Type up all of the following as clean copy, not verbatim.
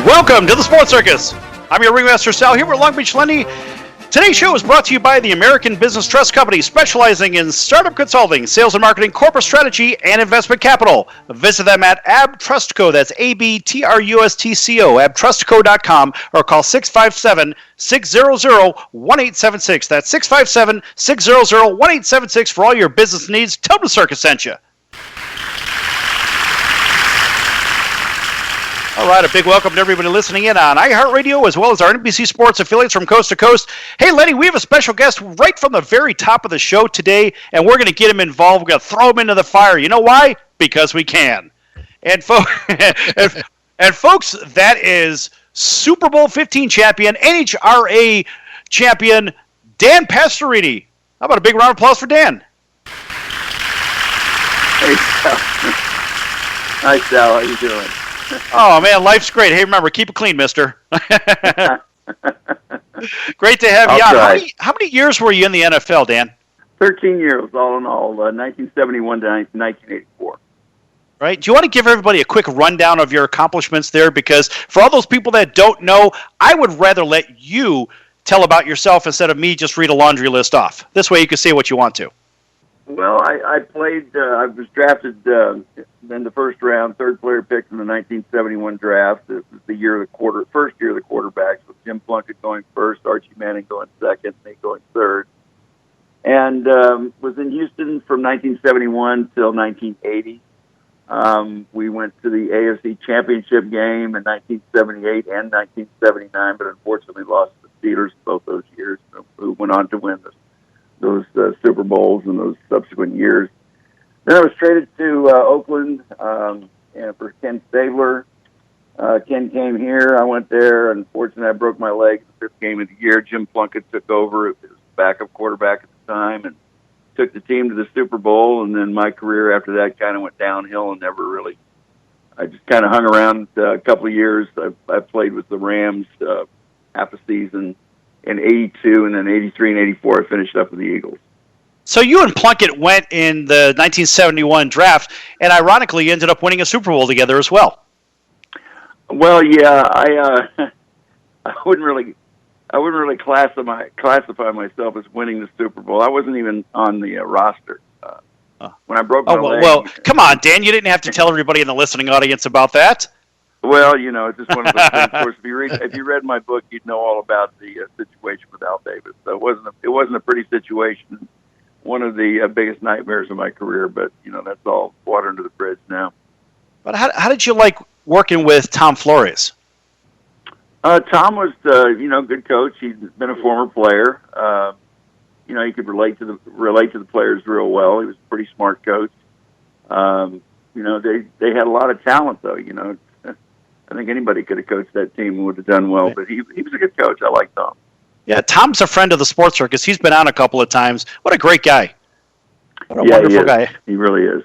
Welcome to the Sports Circus. I'm your Ringmaster Sal here with Long Beach Lenny. Today's show is brought to you by the American Business Trust Company, specializing in startup consulting, sales and marketing, corporate strategy, and investment capital. Visit them at AbTrustCo, that's ABTRUSTCO, abtrustco.com, or call 657-600-1876. That's 657-600-1876 for all your business needs. Tell them the circus sent you. All right, a big welcome to everybody listening in on iHeartRadio as well as our NBC Sports affiliates from coast to coast. Hey, Lenny, we have a special guest right from the very top of the show today, and we're going to get him involved. We're going to throw him into the fire. You know why? Because we can. And, folks, that is Super Bowl 15 champion, NHRA champion, Dan Pastorini. How about a big round of applause for Dan? Hey, Sal. Hi, Sal. How you doing? Oh, man, life's great. Hey, remember, keep it clean, mister. Great to have you on. How many years were you in the NFL, Dan? 13 years, all in all, 1971 to 1984. Right. Do you want to give everybody a quick rundown of your accomplishments there? Because for all those people that don't know, I would rather let you tell about yourself instead of me just read a laundry list off. This way you can say what you want to. Well, I played, I was drafted in the first round, third player picked in the 1971 draft. It was the first year of the quarterbacks, with Jim Plunkett going first, Archie Manning going second, me going third. And was in Houston from 1971 till 1980. We went to the AFC Championship game in 1978 and 1979, but unfortunately lost to the Steelers both those years, who went on to win those Super Bowls in those subsequent years. Then I was traded to Oakland for Ken Stabler. Ken came here. I went there. Unfortunately, I broke my leg in the fifth game of the year. Jim Plunkett took over. It was backup quarterback at the time and took the team to the Super Bowl. And then my career after that kind of went downhill and never really. I just kind of hung around a couple of years. I played with the Rams half a season in 82, and then 83 and 84, I finished up with the Eagles. So you and Plunkett went in the 1971 draft, and ironically ended up winning a Super Bowl together as well. Well, yeah, I wouldn't really classify myself as winning the Super Bowl. I wasn't even on the roster when I broke my leg. Well, come on, Dan, you didn't have to tell everybody in the listening audience about that. Well, it's just one of those things. Of course, if you read my book, you'd know all about the situation with Al Davis. So it wasn't a pretty situation. One of the biggest nightmares of my career, but that's all water under the bridge now. But how did you like working with Tom Flores? Tom was good coach. He's been a former player. He could relate to the players real well. He was a pretty smart coach. They had a lot of talent though. I think anybody could have coached that team and would have done well, but he was a good coach. I like Tom. Yeah, Tom's a friend of the Sports Circus. He's been on a couple of times. What a great guy. What a wonderful guy. He really is.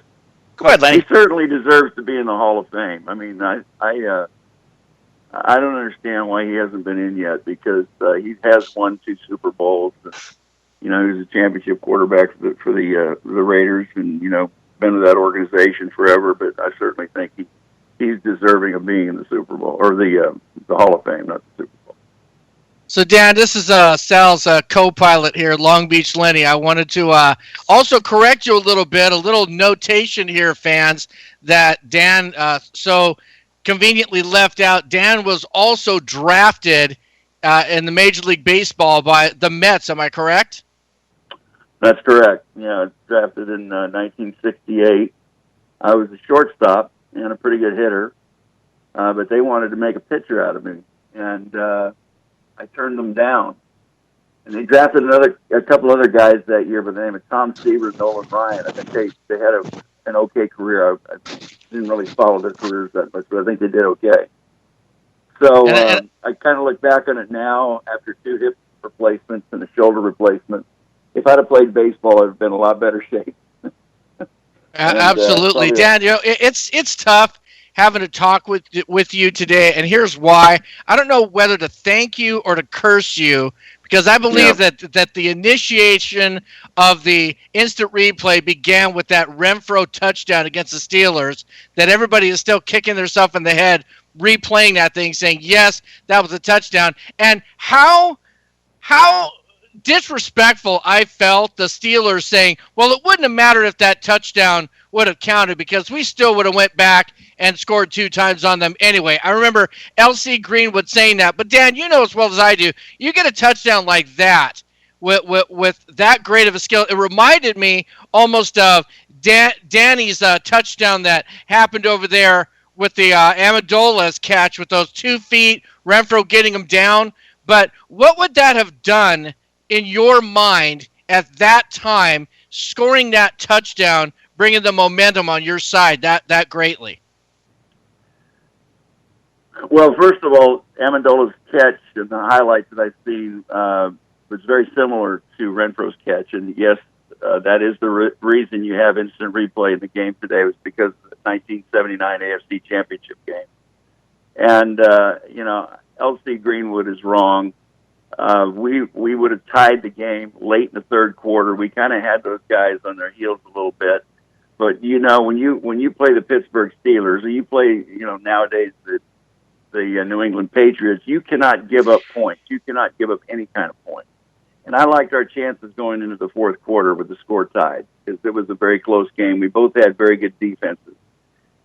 Go ahead, Lenny. He certainly deserves to be in the Hall of Fame. I mean, I don't understand why he hasn't been in yet, because he has won 2 Super Bowls. He was a championship quarterback for the Raiders, and been with that organization forever. But I certainly think he's deserving of being in the Super Bowl, or the Hall of Fame, not the Super Bowl. So, Dan, this is Sal's co-pilot here, Long Beach Lenny. I wanted to also correct you a little notation here, fans, that Dan so conveniently left out. Dan was also drafted in the Major League Baseball by the Mets. Am I correct? That's correct. Yeah, drafted in 1968. I was a shortstop and a pretty good hitter, but they wanted to make a pitcher out of me, and I turned them down. And they drafted a couple other guys that year by the name of Tom Seaver and Nolan Ryan. I think they had an okay career. I didn't really follow their careers that much, but I think they did okay. So I kind of look back on it now after 2 hip replacements and a shoulder replacement. If I'd have played baseball, I'd have been in a lot better shape. Absolutely, Dan. It's tough having to talk with you today, and here's why. I don't know whether to thank you or to curse you, because I believe that the initiation of the instant replay began with that Renfro touchdown against the Steelers that everybody is still kicking themselves in the head replaying that thing, saying, yes, that was a touchdown. And how disrespectful I felt the Steelers saying, well, it wouldn't have mattered if that touchdown would have counted because we still would have went back and scored 2 times on them anyway. I remember L.C. Greenwood saying that. But, Dan, you know as well as I do, you get a touchdown like that with that great of a skill. It reminded me almost of Danny's touchdown that happened over there with the Amendola's catch with those 2 feet, Renfro getting him down. But what would that have done in your mind at that time, scoring that touchdown, bringing the momentum on your side that greatly? Well, first of all, Amendola's catch and the highlights that I've seen was very similar to Renfro's catch. And yes, that is the reason you have instant replay in the game today, was because of the 1979 AFC Championship game. And, L.C. Greenwood is wrong. We would have tied the game late in the third quarter. We kind of had those guys on their heels a little bit. But, when you play the Pittsburgh Steelers, or you play, nowadays the New England Patriots, you cannot give up points. You cannot give up any kind of points. And I liked our chances going into the fourth quarter with the score tied, because it was a very close game. We both had very good defenses.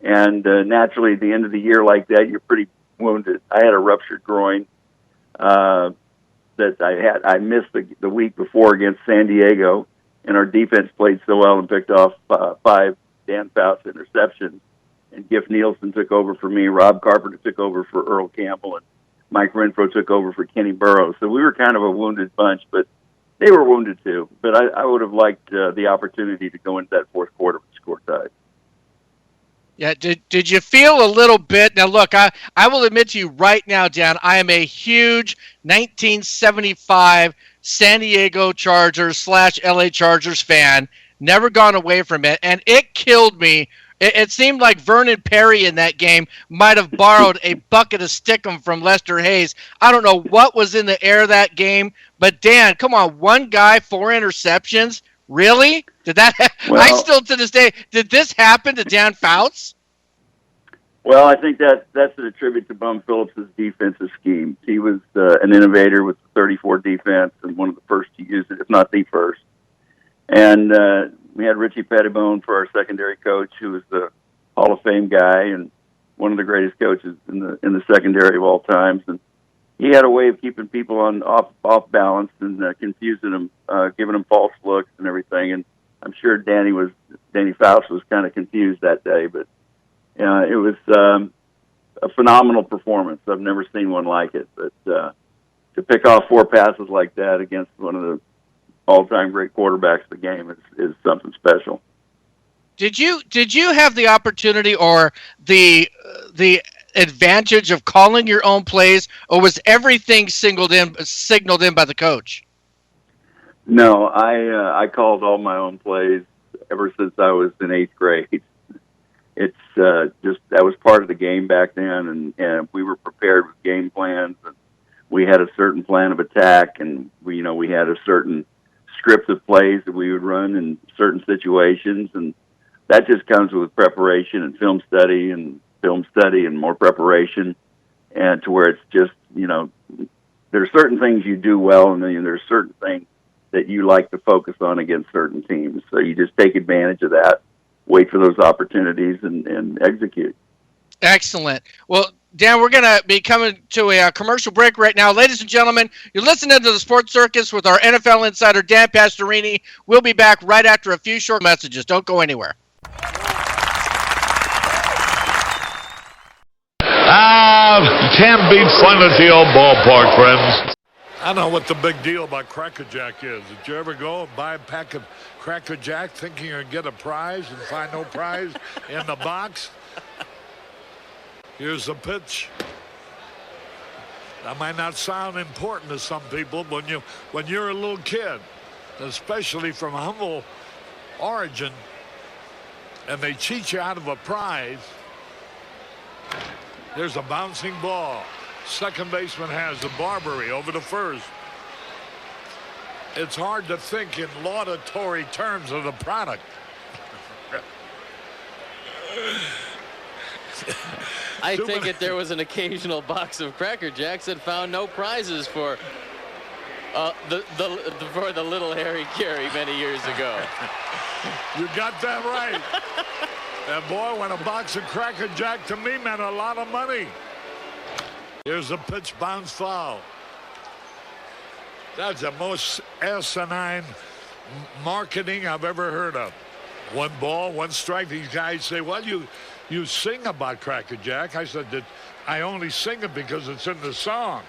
And naturally, at the end of the year like that, you're pretty wounded. I had a ruptured groin that I missed the week before against San Diego, and our defense played so well and picked off 5 Dan Fouts interceptions. And Giff Nielsen took over for me. Rob Carpenter took over for Earl Campbell, and Mike Renfro took over for Kenny Burrows. So we were kind of a wounded bunch, but they were wounded too. But I would have liked the opportunity to go into that fourth quarter with the score tied. Yeah, did you feel a little bit? Now, look, I will admit to you right now, Dan, I am a huge 1975 San Diego Chargers / LA Chargers fan. Never gone away from it, and it killed me. It seemed like Vernon Perry in that game might have borrowed a bucket of Stickum from Lester Hayes. I don't know what was in the air that game, but Dan, come on, one guy, 4 interceptions. Really? Did that? Well, I still to this day. Did this happen to Dan Fouts? Well, I think that's a tribute to Bum Phillips' defensive scheme. He was an innovator with the 34 defense and one of the first to use it, if not the first. And we had Richie Pettibone for our secondary coach, who was the Hall of Fame guy and one of the greatest coaches in the secondary of all times. And he had a way of keeping people off balance and confusing them, giving them false looks and everything. And I'm sure Danny Fouts was kind of confused that day, but it was a phenomenal performance. I've never seen one like it. But to pick off 4 passes like that against one of the all-time great quarterbacks of the game is something special. Did you have the opportunity or the advantage of calling your own plays, or was everything signaled in by the coach? No, I called all my own plays ever since I was in 8th grade. It's just that was part of the game back then, and we were prepared with game plans, and we had a certain plan of attack, and we had a certain script of plays that we would run in certain situations, and that just comes with preparation and film study and more preparation, and to where it's just, there's certain things you do well, and then there's certain things that you like to focus on against certain teams. So you just take advantage of that, wait for those opportunities, and execute. Excellent. Well, Dan, we're going to be coming to a commercial break right now. Ladies and gentlemen, you're listening to the Sports Circus with our NFL insider, Dan Pastorini. We'll be back right after a few short messages. Don't go anywhere. 10 beats Plenty old ballpark, friends. I don't know what the big deal about Cracker Jack is. Did you ever go and buy a pack of Cracker Jack thinking you're going to get a prize and find no prize in the box? Here's the pitch. That might not sound important to some people when you're a little kid, especially from humble origin, and they cheat you out of a prize. There's a bouncing ball. Second baseman has the Barbary over to first. It's hard to think in laudatory terms of the product. I think if there was an occasional box of Cracker Jacks that found no prizes for the little Harry Carey many years ago. You got that right. And boy, when a box of Cracker Jack to me meant a lot of money. Here's a pitch bounce foul. That's the most asinine marketing I've ever heard of. 1 ball, 1 strike. These guys say, well, you sing about Cracker Jack. I said that I only sing it because it's in the song.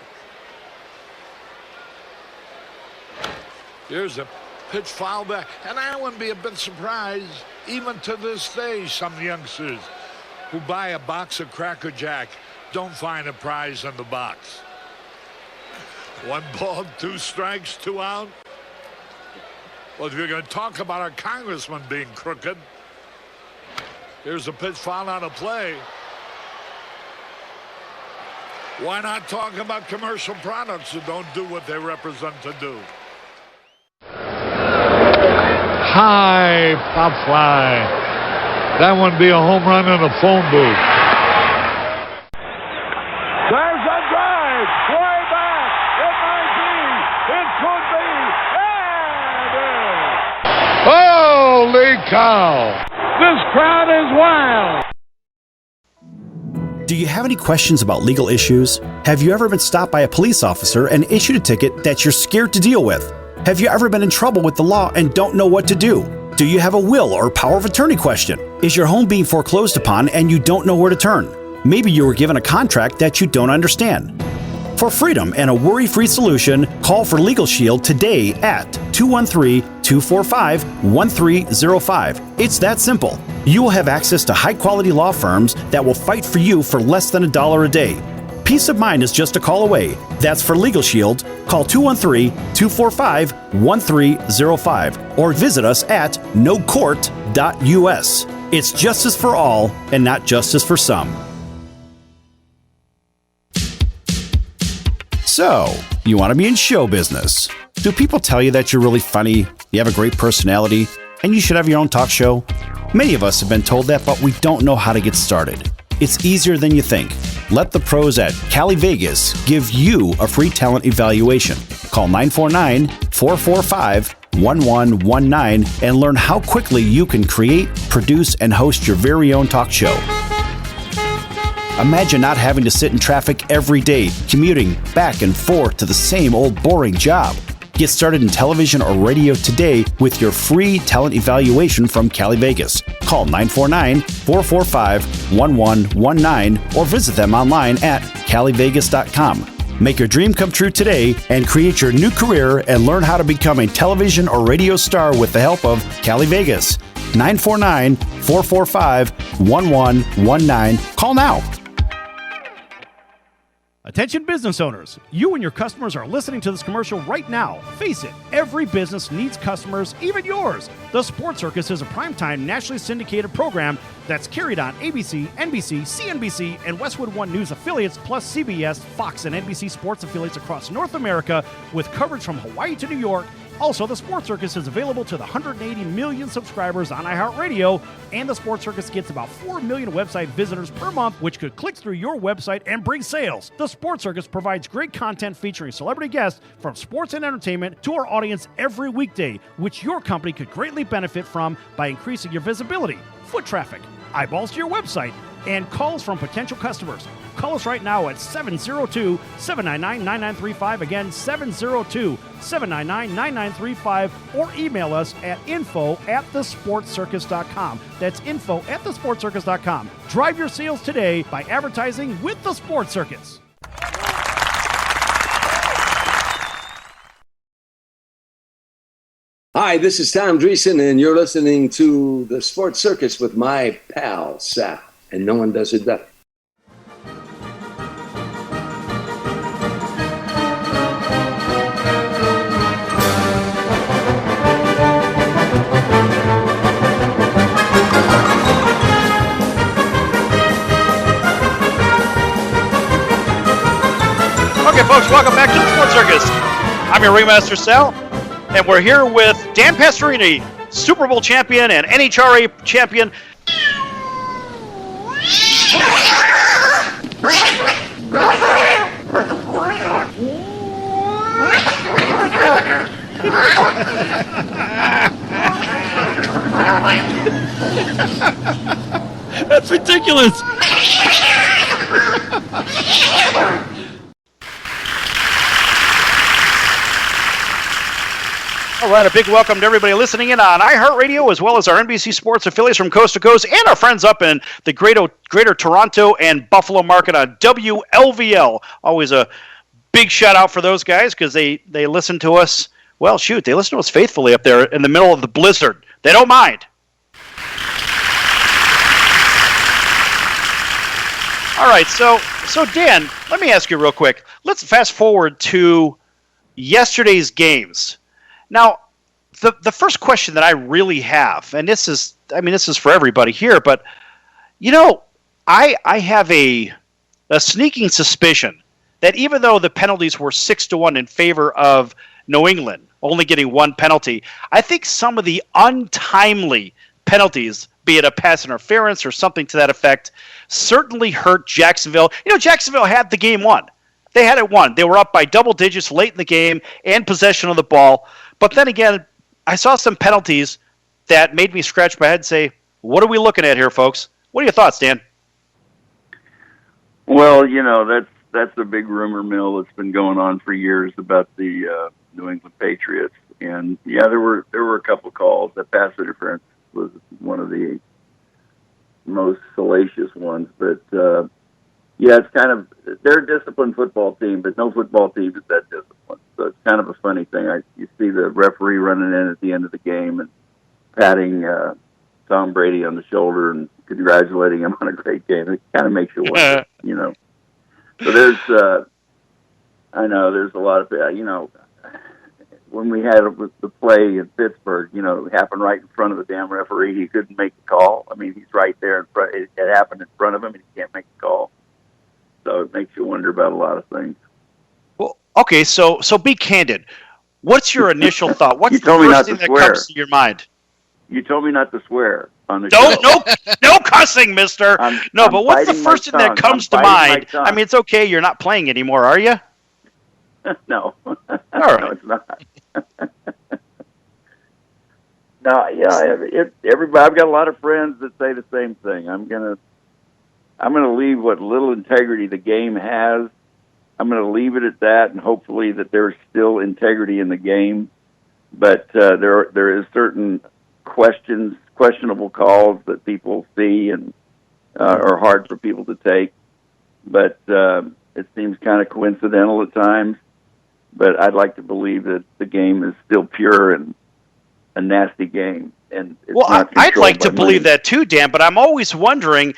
Here's a pitch foul back. And I wouldn't be a bit surprised, even to this day, some youngsters who buy a box of Cracker Jack don't find a prize in the box. 1 ball, 2 strikes, 2 out. Well, if you're going to talk about our congressman being crooked, here's a pitch foul out of play. Why not talk about commercial products that don't do what they represent to do? High pop fly. That would be a home run in a phone booth. There's a drive. Way back. It might be. It could be. And it is. Holy cow. This crowd is wild. Do you have any questions about legal issues? Have you ever been stopped by a police officer and issued a ticket that you're scared to deal with? Have you ever been in trouble with the law and don't know what to do? Do you have a will or power of attorney question? Is your home being foreclosed upon and you don't know where to turn? Maybe you were given a contract that you don't understand. For freedom and a worry-free solution, call for Legal Shield today at 213-245-1305. It's that simple. You will have access to high-quality law firms that will fight for you for less than $1 a day. Peace of mind is just a call away. That's for Legal Shield. Call 213-245-1305 or visit us at nocourt.us. It's justice for all and not justice for some. So, you want to be in show business. Do people tell you that you're really funny, you have a great personality, and you should have your own talk show? Many of us have been told that, but we don't know how to get started. It's easier than you think. Let the pros at Cali Vegas give you a free talent evaluation. Call 949-445-1119 and learn how quickly you can create, produce, and host your very own talk show. Imagine not having to sit in traffic every day, commuting back and forth to the same old boring job. Get started in television or radio today with your free talent evaluation from Cali Vegas. Call 949-445-1119 or visit them online at calivegas.com. Make your dream come true today and create your new career and learn how to become a television or radio star with the help of Cali Vegas. 949-445-1119. Call now. Attention business owners, you and your customers are listening to this commercial right now. Face it, every business needs customers, even yours. The Sports Circus is a primetime nationally syndicated program that's carried on ABC, NBC, CNBC, and Westwood One News affiliates, plus CBS, Fox, and NBC sports affiliates across North America with coverage from Hawaii to New York. Also, the Sports Circus is available to the 180 million subscribers on iHeartRadio, and the Sports Circus gets about 4 million website visitors per month, which could click through your website and bring sales. The Sports Circus provides great content featuring celebrity guests from sports and entertainment to our audience every weekday, which your company could greatly benefit from by increasing your visibility, foot traffic, eyeballs to your website, and calls from potential customers. Call us right now at 702-799-9935. Again, 702-799-9935. Or email us at info@thesportscircus.com. That's info@thesportscircus.com. Drive your sales today by advertising with the Sports Circus. Hi, this is Tom Dreesen, and you're listening to the Sports Circus with my pal, Sal. And no one does it better. Okay, folks, welcome back to the Sports Circus. I'm your Ringmaster Sal, and we're here with Dan Pastorini, Super Bowl champion and NHRA champion. That's ridiculous. All right, a big welcome to everybody listening in on iHeartRadio, as well as our NBC Sports affiliates from coast to coast, and our friends up in the greater Toronto and Buffalo market on WLVL. Always a big shout out for those guys, because they listen to us. Well, shoot, they listen to us faithfully up there in the middle of the blizzard. They don't mind. All right, so Dan, let me ask you real quick. Let's fast forward to yesterday's games. Now, the first question that I really have, and this is for everybody here, but I have a sneaking suspicion that even though the penalties were 6-1 in favor of New England, only getting one penalty, I think some of the untimely penalties, be it a pass interference or something to that effect, certainly hurt Jacksonville. Jacksonville had the game won. They had it won. They were up by double digits late in the game and possession of the ball. But then again, I saw some penalties that made me scratch my head and say, what are we looking at here, folks? What are your thoughts, Dan? Well, that's the big rumor mill that's been going on for years about the New England Patriots. And yeah, there were a couple calls. That pass interference was one of the most salacious ones. But yeah, it's kind of, they're a disciplined football team, but no football team is that disciplined. So it's kind of a funny thing. You see the referee running in at the end of the game and patting Tom Brady on the shoulder and congratulating him on a great game. It kind of makes you wonder, So there's, I know there's a lot of, when we had the play in Pittsburgh, it happened right in front of the damn referee. He couldn't make the call. I mean, he's right there in front. It happened in front of him, and he can't make the call. So it makes you wonder about a lot of things. Well, okay, so be candid. What's your initial thought? What's You the told me first not thing to that swear. comes to your mind? You told me not to swear on the show. No cussing, mister. But what's the first thing that comes to mind? I mean, it's okay. You're not playing anymore, are you? No. All right. No, it's not. No, yeah, everybody. I've got a lot of friends that say the same thing. I'm gonna leave what little integrity the game has. I'm gonna leave it at that, and hopefully that there's still integrity in the game. But there is certain questionable calls that people see and are hard for people to take. But it seems kind of coincidental at times. But I'd like to believe that the game is still pure and a nasty game. And it's not I'd like to by believe money. that too, Dan, but I'm always wondering,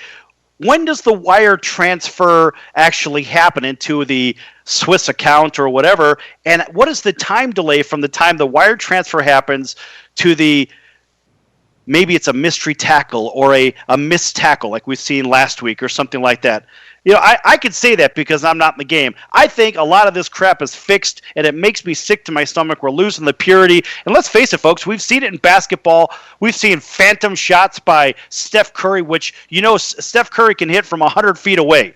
when does the wire transfer actually happen into the Swiss account or whatever? And what is the time delay from the time the wire transfer happens to maybe it's a mystery tackle or a missed tackle like we've seen last week or something like that? I could say that because I'm not in the game. I think a lot of this crap is fixed, and it makes me sick to my stomach. We're losing the purity. And let's face it, folks, we've seen it in basketball. We've seen phantom shots by Steph Curry, which, Steph Curry can hit from 100 feet away.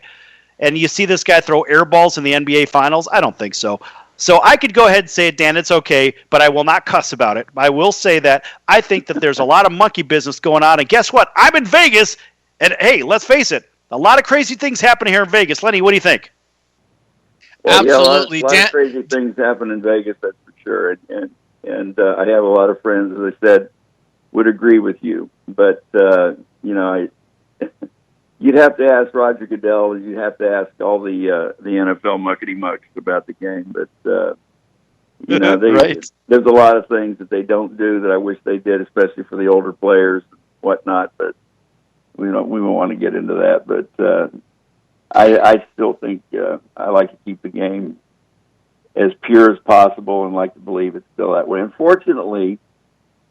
And you see this guy throw air balls in the NBA Finals? I don't think so. So I could go ahead and say it, Dan, it's okay, but I will not cuss about it. I will say that I think that there's a lot of monkey business going on. And guess what? I'm in Vegas, and hey, let's face it, a lot of crazy things happen here in Vegas. Lenny, what do you think? Well, Absolutely. Yeah, a lot of crazy things happen in Vegas, that's for sure. And I have a lot of friends, as I said, would agree with you. But, you'd have to ask Roger Goodell, and you'd have to ask all the NFL muckety-mucks about the game. But, Right. There's a lot of things that they don't do that I wish they did, especially for the older players and whatnot. But we won't want to get into that. But I still think I like to keep the game as pure as possible and like to believe it's still that way. Unfortunately,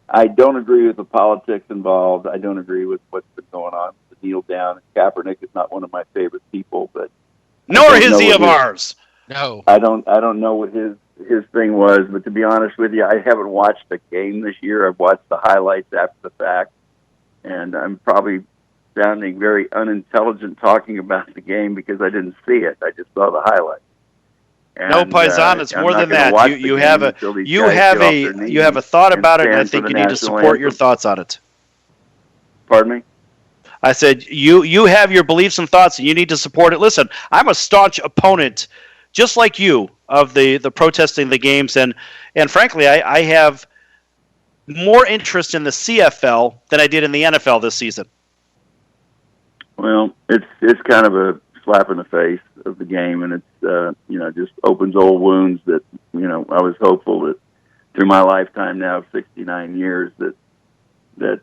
I don't agree with the politics involved. I don't agree with what's been going on with the kneel down. Kaepernick is not one of my favorite people, but Nor is he of ours. No. I don't know what his thing was, but to be honest with you, I haven't watched the game this year. I've watched the highlights after the fact, and I'm probably sounding very unintelligent talking about the game because I didn't see it. I just saw the highlights. No, Paisan, it's I'm more not than gonna that. watch You the have game a until these you guys have get off a their knees you have a thought about it, and I stand for think the you need to national support your anthem. thoughts on it. Pardon me? I said you have your beliefs and thoughts, and you need to support it. Listen, I'm a staunch opponent, just like you, of the protesting the games, and frankly, I have more interest in the CFL than I did in the NFL this season. Well, it's kind of a slap in the face of the game, and it's just opens old wounds that I was hopeful that through my lifetime now of 69 years that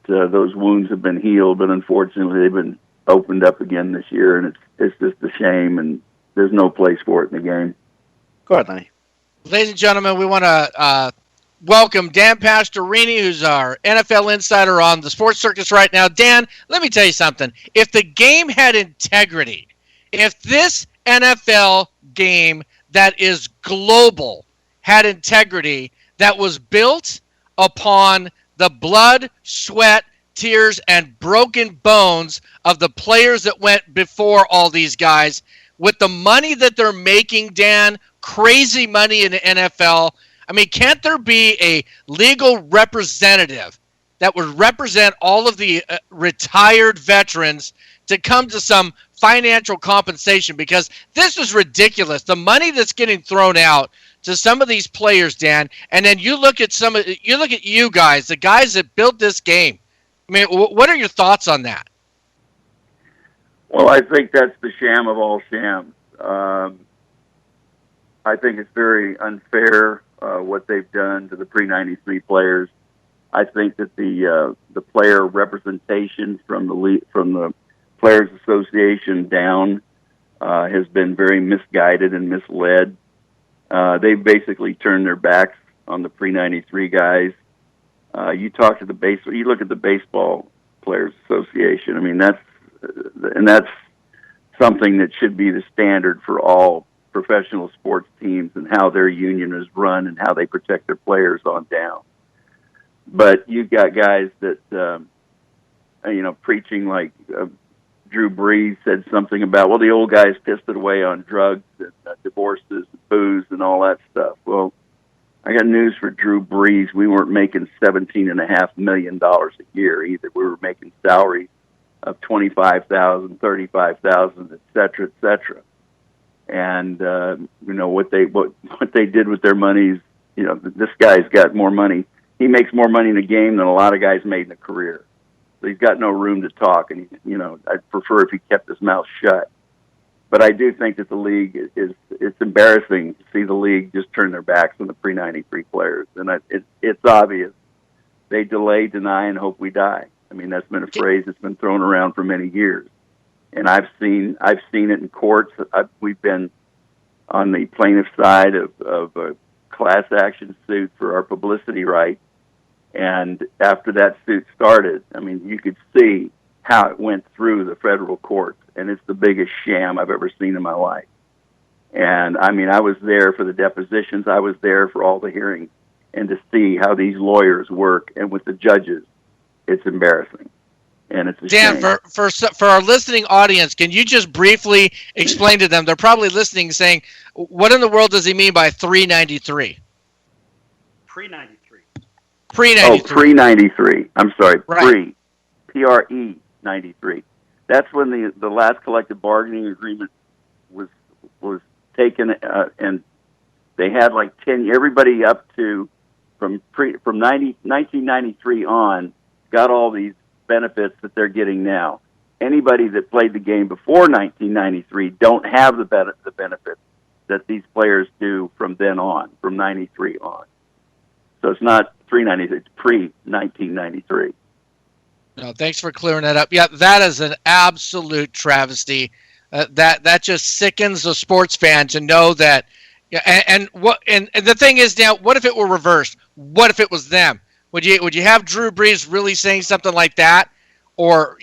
those wounds have been healed, but unfortunately they've been opened up again this year, and it's just a shame, and there's no place for it in the game. Go ahead, Lenny. Ladies and gentlemen, we want to welcome Dan Pastorini, who's our NFL insider on the Sports Circus right now. Dan, let me tell you something. If the game had integrity, if this NFL game that is global had integrity, that was built upon the blood, sweat, tears, and broken bones of the players that went before all these guys, with the money that they're making, Dan, crazy money in the NFL, I mean, can't there be a legal representative that would represent all of the retired veterans to come to some financial compensation? Because this is ridiculous. The money that's getting thrown out to some of these players, Dan, and then you look at you guys, the guys that built this game. I mean, what are your thoughts on that? Well, I think that's the sham of all shams. I think it's very unfair what they've done to the pre-93 players. I think that the player representation from the Players Association down has been very misguided and misled. They've basically turned their backs on the pre-93 guys. You look at the Baseball Players Association. I mean, that's something that should be the standard for all professional sports teams and how their union is run and how they protect their players on down. But you've got guys that, preaching like Drew Brees said something about, well, the old guys pissed it away on drugs and divorces and booze and all that stuff. Well, I got news for Drew Brees. We weren't making $17.5 million a year either. We were making salaries of $25,000, $35,000, et cetera, et cetera. And what they did with their monies. This guy's got more money. He makes more money in a game than a lot of guys made in a career. So he's got no room to talk. And I'd prefer if he kept his mouth shut. But I do think that the league it's embarrassing to see the league just turn their backs on the pre-93 players, and it's obvious. They delay, deny, and hope we die. I mean, that's been a phrase that's been thrown around for many years. And I've seen it in courts. We've been on the plaintiff side of a class action suit for our publicity rights. And after that suit started, I mean, you could see how it went through the federal courts. And it's the biggest sham I've ever seen in my life. And, I mean, I was there for the depositions. I was there for all the hearings. And to see how these lawyers work and with the judges, it's embarrassing. And it's a Dan, shame. for our listening audience, can you just briefly explain to them? They're probably listening saying, what in the world does he mean by 393? Pre-93. Pre-93. Oh, pre-93. I'm sorry, Right. Pre 93. That's when the last collective bargaining agreement was taken, and they had like 10. Everybody up to from 1993 on got all these benefits that they're getting now. Anybody that played the game before 1993 don't have the benefits that these players do from then on, from 93 on. So it's not 393, it's pre-1993. No, thanks for clearing that up. Yeah, that is an absolute travesty. That just sickens the sports fan to know that. Yeah, and the thing is now, what if it were reversed? What if it was them? Would you have Drew Brees really saying something like that, or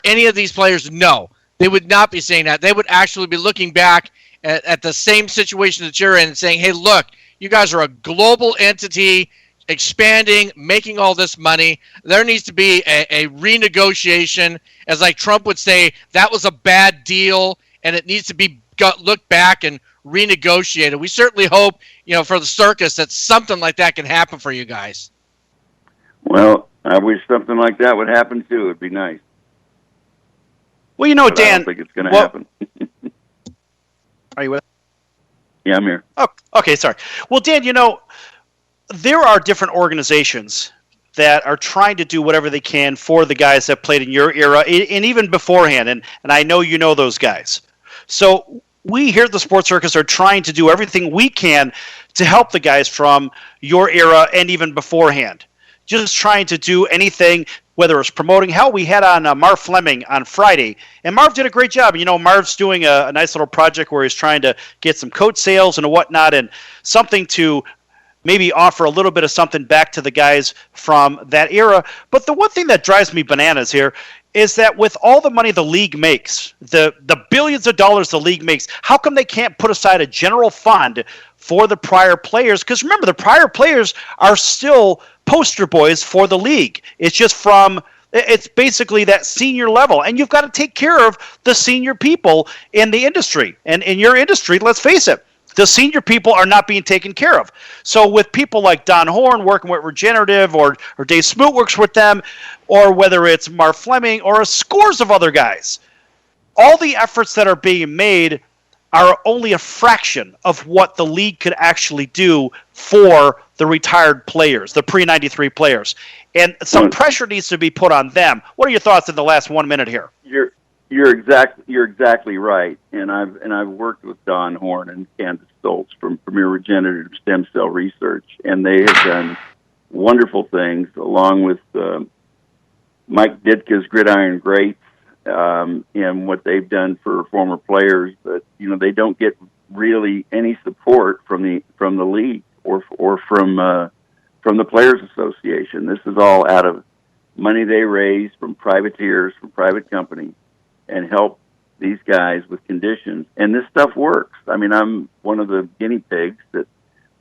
any of these players? No, they would not be saying that. They would actually be looking back at the same situation that you're in and saying, "Hey, look, you guys are a global entity. expanding, making all this money. There needs to be a renegotiation. As like Trump would say, that was a bad deal, and it needs to be looked back and renegotiated. We certainly hope, for the circus that something like that can happen for you guys. Well, I wish something like that would happen too. It'd be nice. Well, But I Dan, don't think it's going to happen. Are you with? Yeah, I'm here. Oh, okay, sorry. Well, Dan, there are different organizations that are trying to do whatever they can for the guys that played in your era and even beforehand, and I know you know those guys. So we here at the Sports Circus are trying to do everything we can to help the guys from your era and even beforehand. Just trying to do anything, whether it's promoting. Hell, we had on Marv Fleming on Friday, and Marv did a great job. Marv's doing a nice little project where he's trying to get some coat sales and whatnot, and something to maybe offer a little bit of something back to the guys from that era. But the one thing that drives me bananas here is that with all the money the league makes, the billions of dollars the league makes, how come they can't put aside a general fund for the prior players? Because remember, the prior players are still poster boys for the league. It's basically that senior level, and you've got to take care of the senior people in the industry. And in your industry, let's face it, the senior people are not being taken care of. So with people like Don Horn working with Regenerative, or Dave Smoot works with them, or whether it's Marv Fleming or scores of other guys, all the efforts that are being made are only a fraction of what the league could actually do for the retired players, the pre-93 players. And some pressure needs to be put on them. What are your thoughts in the last 1 minute here? You're exactly right. And I've worked with Don Horn and Candace Stoltz from Premier Regenerative Stem Cell Research, and they have done wonderful things along with Mike Ditka's Gridiron Greats, and what they've done for former players. But they don't get really any support from the league or from the Players Association. This is all out of money they raise from privateers, from private companies, and help these guys with conditions. And this stuff works. I mean, I'm one of the guinea pigs that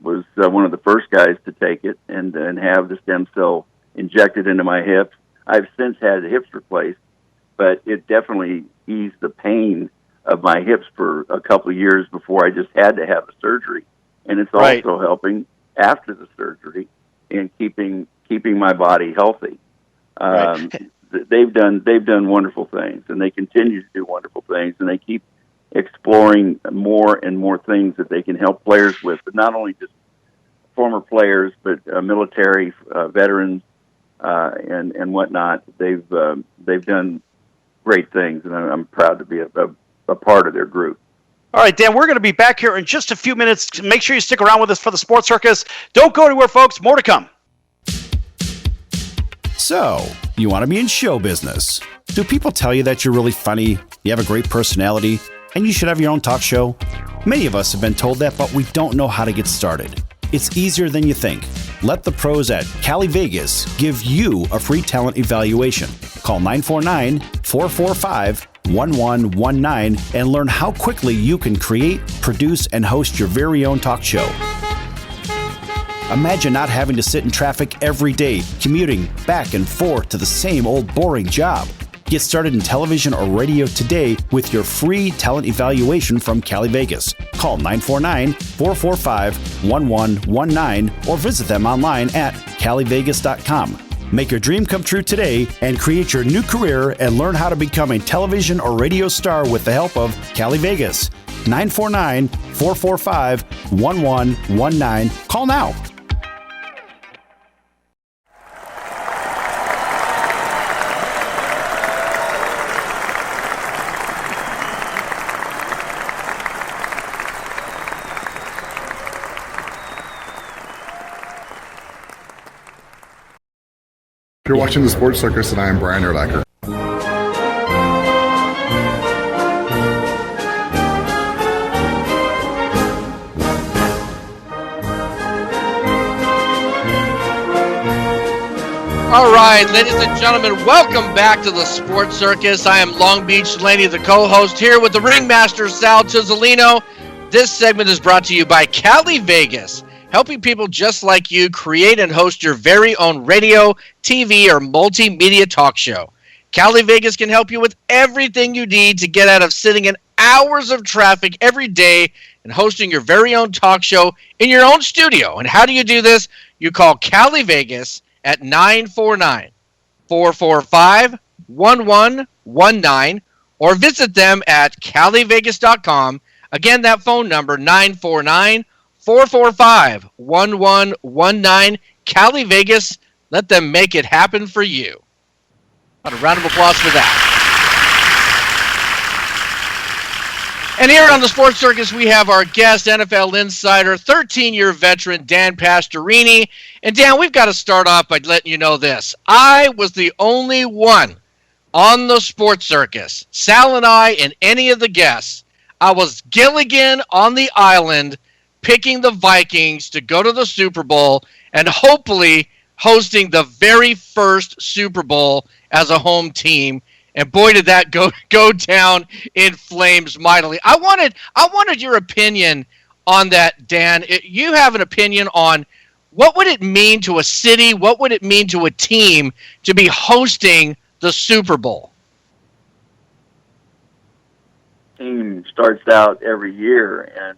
was one of the first guys to take it and have the stem cell injected into my hips. I've since had the hips replaced, but it definitely eased the pain of my hips for a couple of years before I just had to have the surgery. And it's also helping after the surgery in keeping my body healthy. They've done wonderful things, and they continue to do wonderful things, and they keep exploring more and more things that they can help players with, but not only just former players, but military veterans and whatnot. They've done great things, and I'm proud to be a part of their group. All right, Dan, we're going to be back here in just a few minutes. Make sure you stick around with us for the Sports Circus. Don't go anywhere, folks. More to come. So, you want to be in show business. Do people tell you that you're really funny, you have a great personality, and you should have your own talk show? Many of us have been told that, but we don't know how to get started. It's easier than you think. Let the pros at Cali Vegas give you a free talent evaluation. Call 949-445-1119 and learn how quickly you can create, produce, and host your very own talk show. Imagine not having to sit in traffic every day, commuting back and forth to the same old boring job. Get started in television or radio today with your free talent evaluation from Cali Vegas. Call 949-445-1119 or visit them online at calivegas.com. Make your dream come true today and create your new career and learn how to become a television or radio star with the help of Cali Vegas. 949-445-1119. Call now. You're watching the Sports Circus, and I am Brian Erlacher. All right, ladies and gentlemen, welcome back to the Sports Circus. I am Long Beach Lenny, the co-host, here with the Ringmaster Sal Tuzzolino. This segment is brought to you by Cali Vegas. helping people just like you create and host your very own radio, TV, or multimedia talk show. Cali Vegas can help you with everything you need to get out of sitting in hours of traffic every day and hosting your very own talk show in your own studio. And how do you do this? You call Cali Vegas at 949-445-1119 or visit them at calivegas.com. Again, that phone number, 949-445-1119. Cali Vegas, let them make it happen for you. A round of applause for that. And here on the Sports Circus, we have our guest, NFL insider, 13-year veteran, Dan Pastorini. And Dan, we've got to start off by letting you know this. I was the only one on the Sports Circus, Sal and I and any of the guests. I was Gilligan on the island picking the Vikings to go to the Super Bowl and hopefully hosting the very first Super Bowl as a home team. And boy, did that go down in flames mightily. I wanted your opinion on that, Dan. You have an opinion on what would it mean to a city, what would it mean to a team to be hosting the Super Bowl? Team starts out every year, and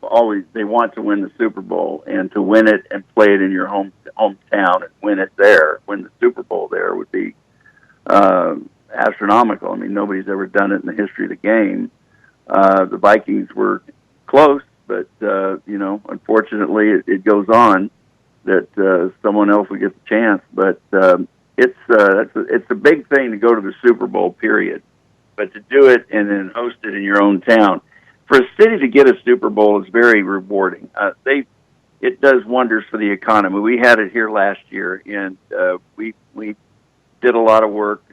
always they want to win the Super Bowl, and to win it and play it in your hometown and win it there, win the Super Bowl there would be astronomical. I mean, nobody's ever done it in the history of the game. The Vikings were close, but unfortunately, it goes on that someone else will get the chance. But it's a big thing to go to the Super Bowl, period. But to do it and then host it in your own town, for a city to get a Super Bowl is very rewarding. It does wonders for the economy. We had it here last year, and we did a lot of work.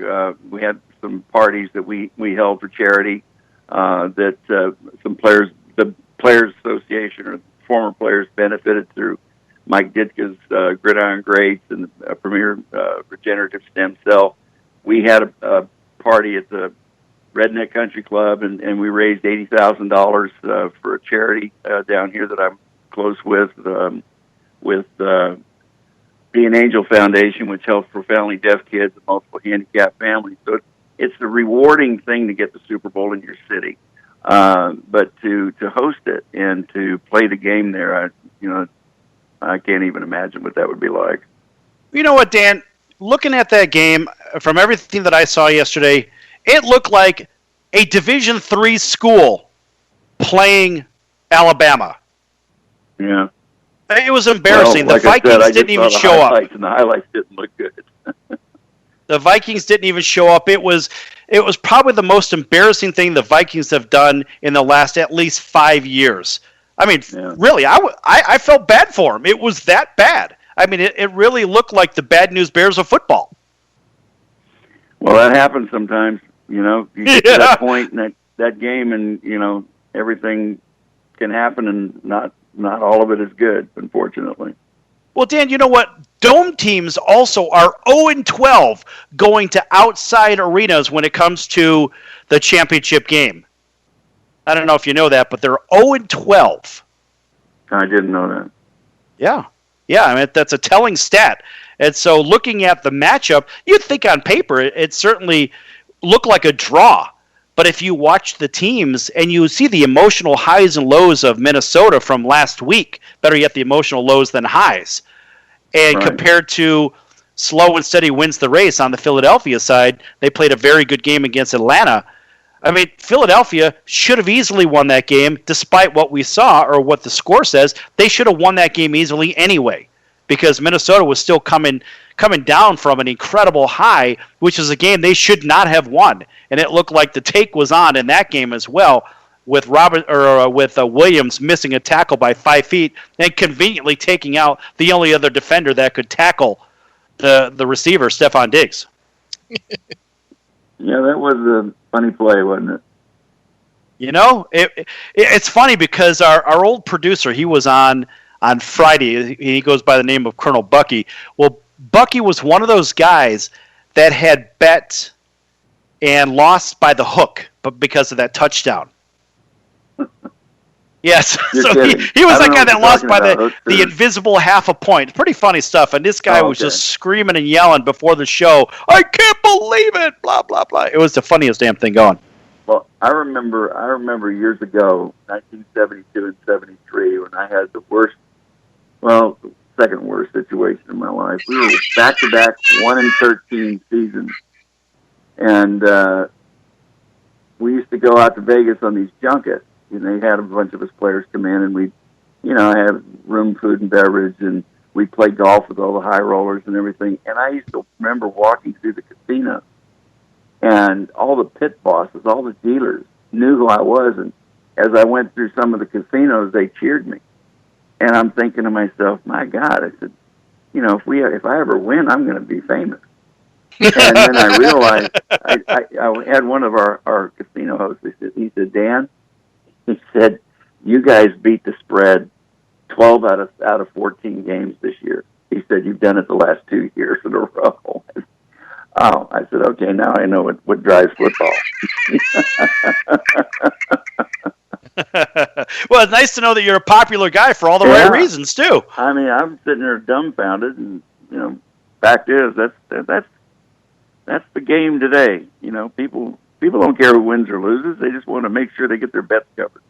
We had some parties that we held for charity that some players, the Players Association or former players benefited through Mike Ditka's Gridiron Greats and the Premier Regenerative Stem Cell. We had a party at the Redneck Country Club, and we raised $80,000 for a charity down here that I'm close with the Be an Angel Foundation, which helps profoundly deaf kids and multiple handicapped families. So it's a rewarding thing to get the Super Bowl in your city, but to host it and to play the game there, I can't even imagine what that would be like. You know what, Dan? Looking at that game, from everything that I saw yesterday, it looked like a Division III school playing Alabama. Yeah. It was embarrassing. Well, like the Vikings didn't even show up. And the highlights didn't look good. The Vikings didn't even show up. It was probably the most embarrassing thing the Vikings have done in the last at least 5 years. I mean, really, I felt bad for them. It was that bad. I mean, it really looked like the Bad News Bears of football. Well, that happens sometimes. You get to that point in that game, and everything can happen, and not all of it is good, unfortunately. Well, Dan, you know what? Dome teams also are 0-12 going to outside arenas when it comes to the championship game. I don't know if you know that, but they're 0-12. I didn't know that. Yeah. I mean, that's a telling stat. And so looking at the matchup, you'd think on paper it certainly looked like a draw. But if you watch the teams and you see the emotional highs and lows of Minnesota from last week, better yet the emotional lows than highs, and compared to slow and steady wins the race on the Philadelphia side, they played a very good game against Atlanta. I mean, Philadelphia should have easily won that game despite what we saw or what the score says. They should have won that game easily anyway because Minnesota was still coming down from an incredible high, which is a game they should not have won. And it looked like the take was on in that game as well, with Williams missing a tackle by 5 feet and conveniently taking out the only other defender that could tackle the receiver, Stephon Diggs. Yeah, that was a funny play, wasn't it? It's funny because our old producer, he was on Friday. He goes by the name of Colonel Bucky. Well, Bucky was one of those guys that had bet and lost by the hook, but because of that touchdown. Yes, You're so kidding. he was I that don't guy know that what lost you're by talking about. the invisible half a point. Pretty funny stuff. And this guy was just screaming and yelling before the show. I can't believe it! Blah blah blah. It was the funniest damn thing going. Well, I remember years ago, 1972 and 73, when I had the second worst situation in my life. We were back-to-back 1-13 seasons, and we used to go out to Vegas on these junkets. And they had a bunch of us players come in, and we'd, have room, food, and beverage, and we'd play golf with all the high rollers and everything. And I used to remember walking through the casino, and all the pit bosses, all the dealers knew who I was. And as I went through some of the casinos, they cheered me. And I'm thinking to myself, my God, I said, if I ever win, I'm going to be famous. And then I realized, I had one of our casino hosts, he said, Dan, he said, you guys beat the spread 12 out of 14 games this year. He said, you've done it the last 2 years in a row. Oh, I said, okay, now I know what drives football. Well, it's nice to know that you're a popular guy for all the right reasons, too. I mean, I'm sitting there dumbfounded, and, fact is, that's the game today. People don't care who wins or loses. They just want to make sure they get their bets covered.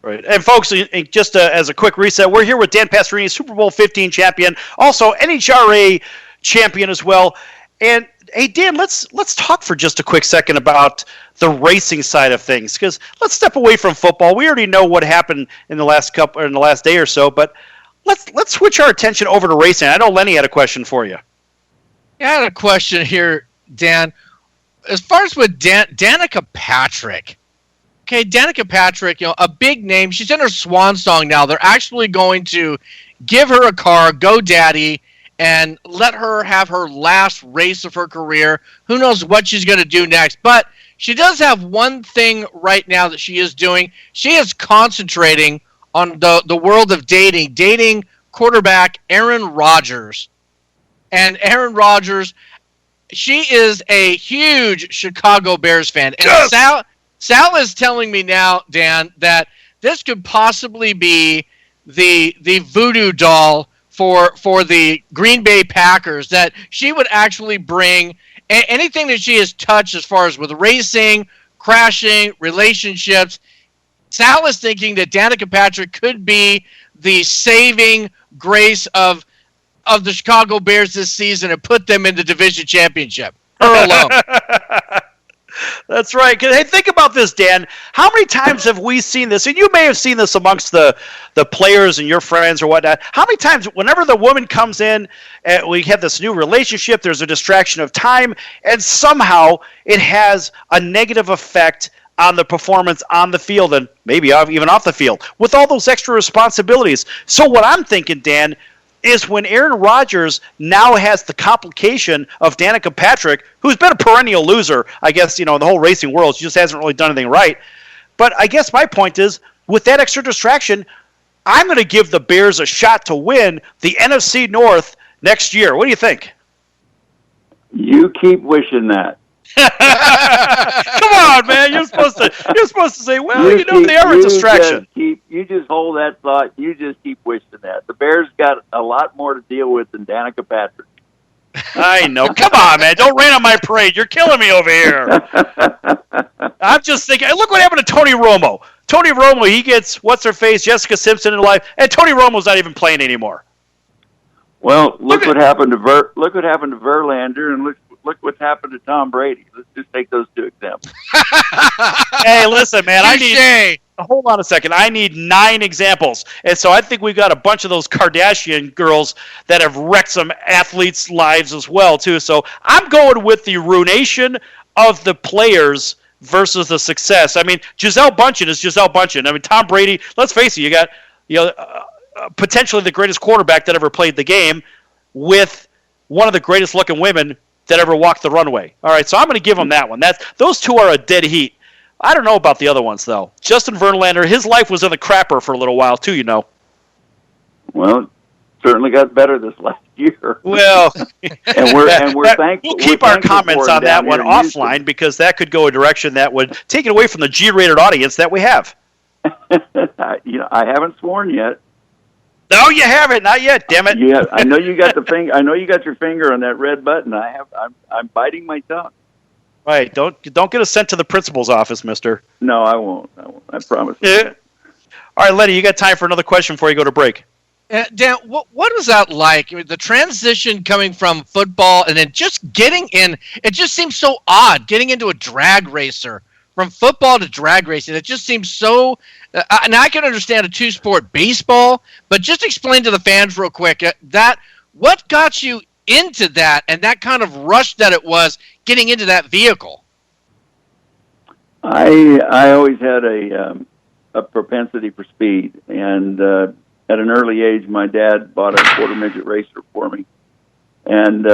Right. And folks, just as a quick reset, we're here with Dan Pastorini, Super Bowl 15 champion, also NHRA champion as well. And hey, Dan, let's talk for just a quick second about the racing side of things, because let's step away from football. We already know what happened in the last day or so, but let's switch our attention over to racing. I know Lenny had a question for you. Yeah, I had a question here, Dan. As far as with Danica Patrick, okay, Danica Patrick, a big name. She's in her swan song now. They're actually going to give her a car, GoDaddy, and let her have her last race of her career. Who knows what she's going to do next? But she does have one thing right now that she is doing. She is concentrating on the world of dating quarterback Aaron Rodgers. And Aaron Rodgers, she is a huge Chicago Bears fan. And yes! Sal is telling me now, Dan, that this could possibly be the voodoo doll for the Green Bay Packers, that she would actually bring anything that she has touched as far as with racing, crashing, relationships. Sal is thinking that Danica Patrick could be the saving grace of the Chicago Bears this season and put them in the division championship. Her alone. That's right. Hey, think about this, Dan. How many times have we seen this? And you may have seen this amongst the players and your friends or whatnot. How many times, whenever the woman comes in, we have this new relationship, there's a distraction of time, and somehow it has a negative effect on the performance on the field and maybe even off the field with all those extra responsibilities. So what I'm thinking, Dan, is when Aaron Rodgers now has the complication of Danica Patrick, who's been a perennial loser, I guess, in the whole racing world. She just hasn't really done anything right. But I guess my point is, with that extra distraction, I'm going to give the Bears a shot to win the NFC North next year. What do you think? You keep wishing that. Come on, man! You're supposed to say, well, they are a distraction. You just hold that thought. You just keep wishing that. The Bears got a lot more to deal with than Danica Patrick. I know. Come on, man! Don't rain on my parade. You're killing me over here. I'm just thinking. Look what happened to Tony Romo. Tony Romo, he gets what's her face, Jessica Simpson in life, and Tony Romo's not even playing anymore. Well, look what happened to Verlander, and look what's happened to Tom Brady. Let's just take those two examples. Hey, listen, man, hold on a second. I need 9 examples. And so I think we've got a bunch of those Kardashian girls that have wrecked some athletes' lives as well, too. So I'm going with the ruination of the players versus the success. I mean, Gisele Bündchen is Gisele Bündchen. I mean, Tom Brady, let's face it, you got potentially the greatest quarterback that ever played the game with one of the greatest looking women that ever walked the runway. All right, so I'm going to give them that one. Those two are a dead heat. I don't know about the other ones, though. Justin Verlander, his life was in the crapper for a little while, too, Well, it certainly got better this last year. Well, and we're thankful. We'll keep our comments on that one offline because that could go a direction that would take it away from the G-rated audience that we have. I haven't sworn yet. No, you haven't. Not yet. Damn it. Yeah, I know you got the finger. I know you got your finger on that red button. I'm biting my tongue. Right. Don't get us sent to the principal's office, Mister. No, I won't. I promise. Yeah. All right, Lenny, you got time for another question before you go to break. Dan, what was that like? I mean, the transition coming from football and then just getting in, it just seems so odd, getting into a drag racer. From football to drag racing, it just seems so. And I can understand a two-sport baseball, but just explain to the fans real quick that what got you into that and that kind of rush that it was getting into that vehicle. I always had a propensity for speed, and at an early age, my dad bought a quarter midget racer for me, and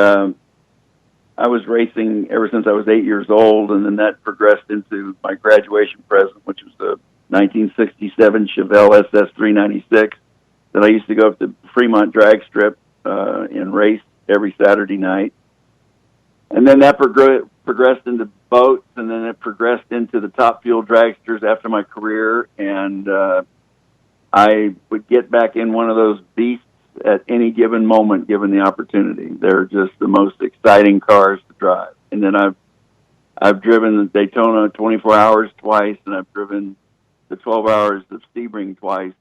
I was racing ever since I was 8 years old, and then that progressed into my graduation present, which was the 1967 Chevelle SS 396 that I used to go up to Fremont Drag Strip and race every Saturday night. And then that progressed into boats, and then it progressed into the top fuel dragsters after my career, and I would get back in one of those beasts at any given moment, given the opportunity. They're just the most exciting cars to drive. And then I've driven the Daytona 24 Hours twice, and I've driven the 12 Hours of Sebring twice,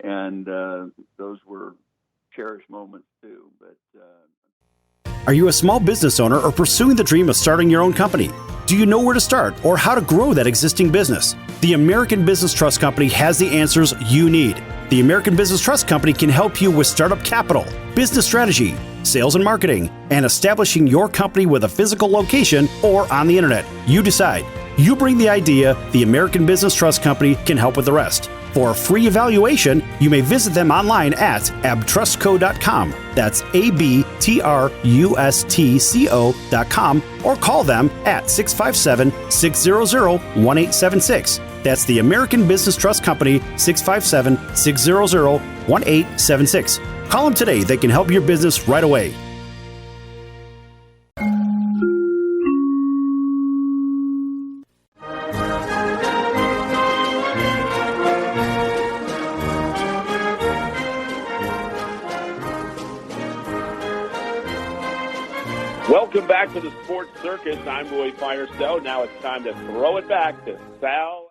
and those were cherished moments too. But Are you a small business owner or pursuing the dream of starting your own company? Do you know where to start or how to grow that existing business? The American Business Trust Company has the answers you need. The American Business Trust Company can help you with startup capital, business strategy, sales and marketing, and establishing your company with a physical location or on the internet. You decide. You bring the idea, the American Business Trust Company can help with the rest. For a free evaluation, you may visit them online at abtrustco.com. That's ABTRUSTCO.com, or call them at 657-600-1876. That's the American Business Trust Company, 657-600-1876. Call them today. They can help your business right away. Welcome back to the Sports Circus. I'm Roy Firestone. Now it's time to throw it back to Sal.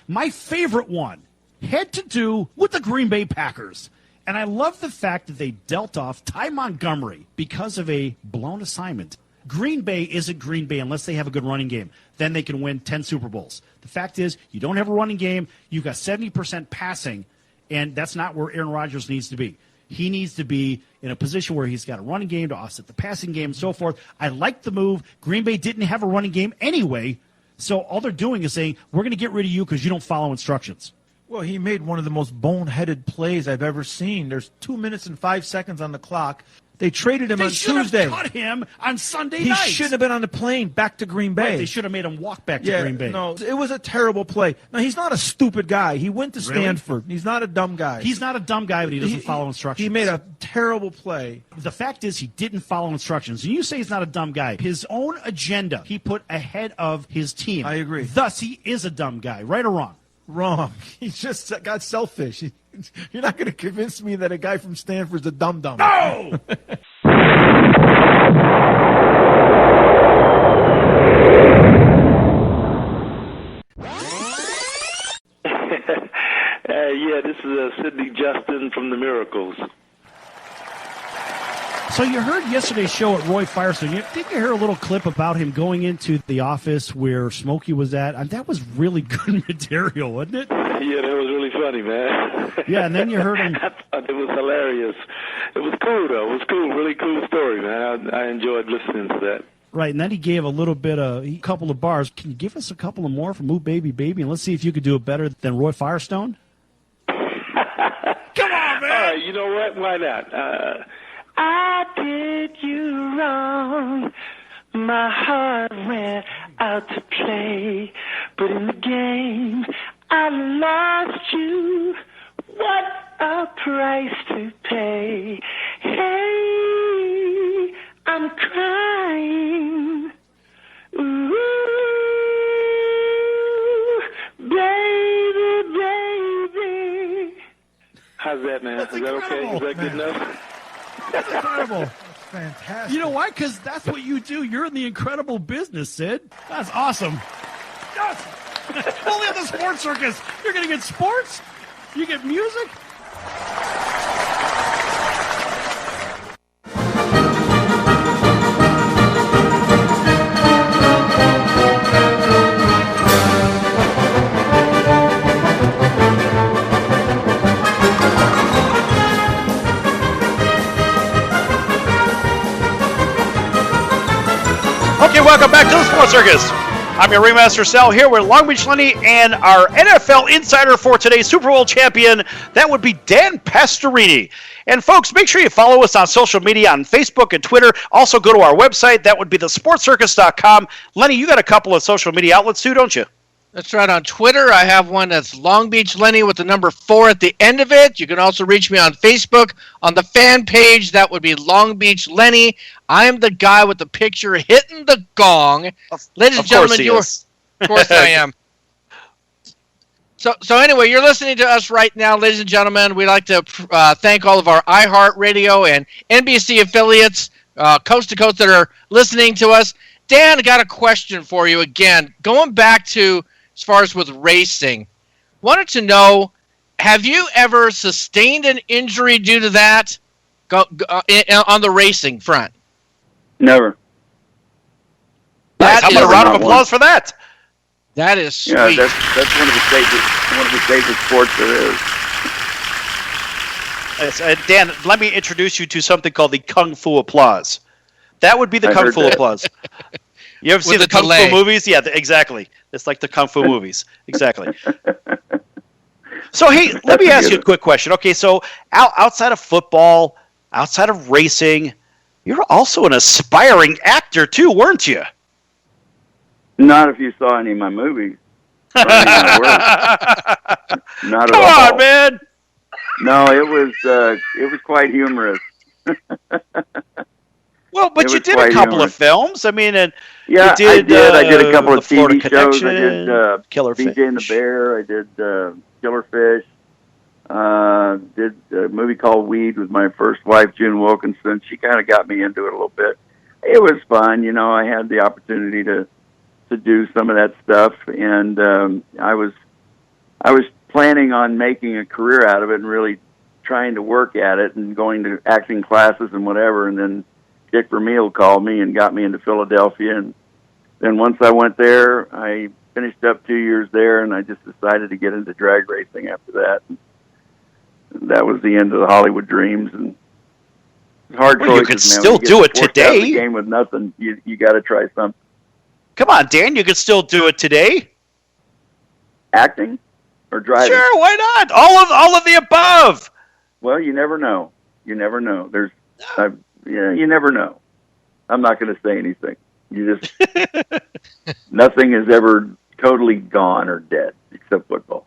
My favorite one had to do with the Green Bay Packers. And I love the fact that they dealt off Ty Montgomery because of a blown assignment. Green Bay isn't Green Bay unless they have a good running game. Then they can win 10 Super Bowls. The fact is, you don't have a running game. You've got 70% passing, and that's not where Aaron Rodgers needs to be. He needs to be in a position where he's got a running game to offset the passing game and so forth. I like the move. Green Bay didn't have a running game anyway, so all they're doing is saying, we're going to get rid of you because you don't follow instructions. Well, he made one of the most boneheaded plays I've ever seen. There's 2 minutes and 5 seconds on the clock. They traded him on Tuesday. They should have cut him on Sunday night. He shouldn't have been on the plane back to Green Bay. Right, they should have made him walk back to Green Bay. No, it was a terrible play. Now, he's not a stupid guy. He went to Stanford. He's not a dumb guy. He's not a dumb guy, but he doesn't follow instructions. He made a terrible play. The fact is he didn't follow instructions. And you say he's not a dumb guy. His own agenda he put ahead of his team. I agree. Thus, he is a dumb guy. Right or wrong? Wrong. He just got selfish. You're not going to convince me that a guy from Stanford's a dum-dum. No! Yeah, this is Sidney Justin from the Miracles. So you heard yesterday's show at Roy Firestone. Didn't you hear a little clip about him going into the office where Smokey was at? That was really good material, wasn't it? Yeah, that was really funny, man. Yeah, and then you heard him. I thought it was hilarious. It was cool, though. It was cool. Really cool story, man. I enjoyed listening to that. Right, and then he gave a little bit of a couple of bars. Can you give us a couple of more from Ooh Baby Baby, and let's see if you could do it better than Roy Firestone? Come on, man! All right, you know what? Why not? I did you wrong. My heart went out to play, but in the game I lost you. What a price to pay. Hey, I'm crying. Ooh, baby. incredible. Fantastic. You know why? Because that's what you do. You're in the incredible business, Sid. That's awesome. Yes! Only on the Sports Circus. You're going to get sports. You get music. Okay, welcome back to the Sports Circus. I'm your Ringmaster Sal here with Long Beach Lenny and our NFL insider for today's Super Bowl champion. That would be Dan Pastorini. And folks, make sure you follow us on social media on Facebook and Twitter. Also go to our website. That would be thesportscircus.com. Lenny, you got a couple of social media outlets too, don't you? That's right. On Twitter, I have one that's Long Beach Lenny with the number 4 at the end of it. You can also reach me on Facebook. On the fan page, that would be Long Beach Lenny. I am the guy with the picture hitting the gong. Ladies and gentlemen, of course I am. So anyway, you're listening to us right now, ladies and gentlemen. We'd like to thank all of our iHeartRadio and NBC affiliates, coast to coast, that are listening to us. Dan, I got a question for you again. Going back to as far as with racing, wanted to know, have you ever sustained an injury due to that on the racing front? Never. Nice. How about a round of applause for that? That is sweet. Yeah, that's one of the safest sports there is. Dan, let me introduce you to something called the Kung Fu applause. That would be the Kung Fu applause. You ever see the Kung Fu movies? Yeah, exactly. It's like the Kung Fu movies. Exactly. So, hey, let me ask you a quick question. Okay, so outside of football, outside of racing, you're also an aspiring actor too, weren't you? Not if you saw any of my movies. Not at all. Come on, man. No, it was quite humorous. Well, but you did a couple of films. I mean, and yeah, you did, I did a couple of TV shows. Connection, I did Killer BJ Fish. and the Bear. I did Killer Fish. Did a movie called Weed with my first wife, June Wilkinson. She kind of got me into it a little bit. It was fun, you know. I had the opportunity to do some of that stuff, and I was planning on making a career out of it and really trying to work at it and going to acting classes and whatever. And then Dick Vermeil called me and got me into Philadelphia, and then once I went there, I finished up 2 years there, and I just decided to get into drag racing after that. And that was the end of the Hollywood dreams. And hard choices. You could still do it today. The game with nothing. You got to try something. Come on, Dan. You could still do it today. Acting or driving? Sure, why not? All of the above. Well, you never know. You never know. You never know. I'm not going to say anything. You just nothing is ever totally gone or dead except football.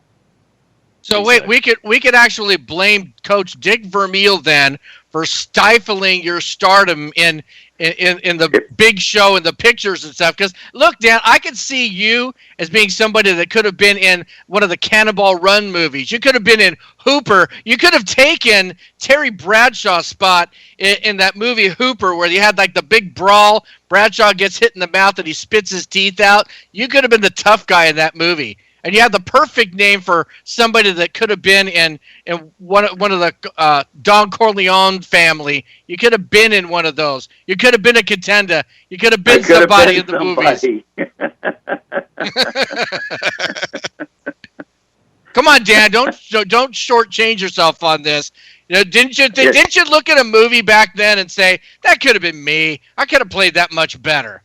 So exactly. Wait, we could actually blame Coach Dick Vermeil then for stifling your stardom in the big show and the pictures and stuff. Because look, Dan, I could see you as being somebody that could have been in one of the Cannonball Run movies. You could have been in Hooper. You could have taken Terry Bradshaw's spot in that movie Hooper, where you had like the big brawl. Bradshaw gets hit in the mouth and he spits his teeth out. You could have been the tough guy in that movie. And you had the perfect name for somebody that could have been in one of the Don Corleone family. You could have been in one of those. You could have been a contender. You could have been somebody in the movies. Come on, Dan! Don't shortchange yourself on this. You know, didn't you look at a movie back then and say that could have been me? I could have played that much better.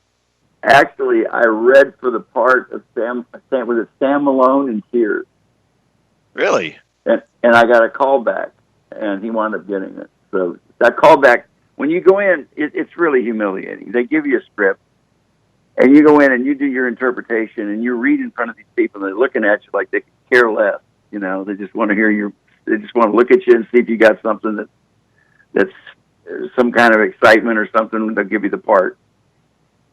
Actually, I read for the part of Sam Malone in Tears. Really? And I got a call back, and he wound up getting it. So that callback, when you go in, it's really humiliating. They give you a script, and you go in and you do your interpretation, and you read in front of these people, and they're looking at you like they could care less. You know, they just want to hear they just want to look at you and see if you got something that's some kind of excitement or something. They'll give you the part.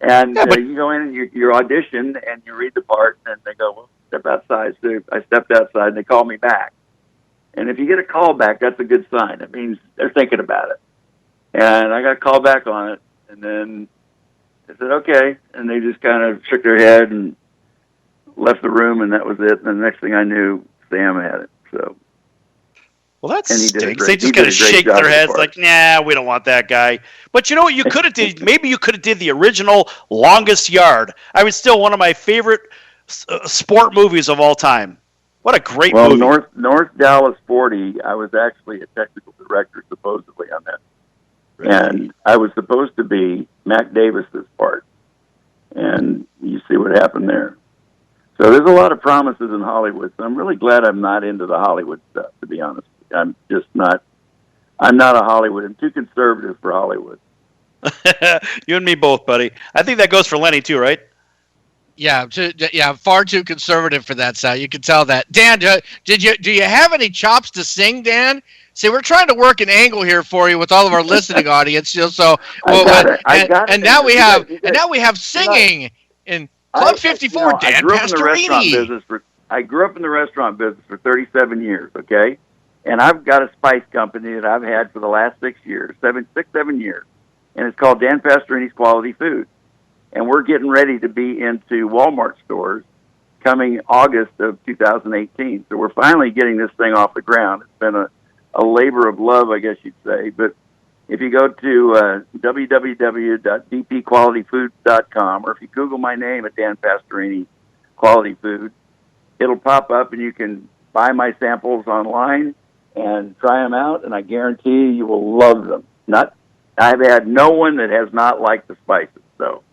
And you go in and you audition and you read the part, and they go, well, step outside. So I stepped outside, and they called me back. And if you get a call back, that's a good sign. It means they're thinking about it. And I got called back on it, and then I said, okay. And they just kind of shook their head and left the room, and that was it. And the next thing I knew, Sam had it. So, well, that and he did a stinks. great- They just he did kind a of great shake job their as heads far like, nah, we don't want that guy. But you know what you could have did? Maybe you could have did the original Longest Yard. I mean, still one of my favorite sport movies of all time. What a great well, movie. North Dallas 40, I was actually a technical director supposedly on that. And I was supposed to be Mac Davis's part. And you see what happened there. So there's a lot of promises in Hollywood. So I'm really glad I'm not into the Hollywood stuff, to be honest. I'm not a Hollywood. I'm too conservative for Hollywood. You and me both, buddy. I think that goes for Lenny too, right? Yeah, far too conservative for that, Sal. You can tell that. Dan, do you have any chops to sing, Dan? See, we're trying to work an angle here for you with all of our listening audience. Now we have singing in Club 54. Dan I grew up Pastorini. I grew up in the restaurant business for 37 years. Okay, and I've got a spice company that I've had for the last 6 years, 7 years, and it's called Dan Pastorini's Quality Food. And we're getting ready to be into Walmart stores coming August of 2018. So we're finally getting this thing off the ground. It's been a labor of love, I guess you'd say. But if you go to www.dpqualityfoods.com, or if you Google my name at Dan Pastorini Quality Food, it'll pop up and you can buy my samples online and try them out, and I guarantee you will love them. I've had no one that has not liked the spices, so.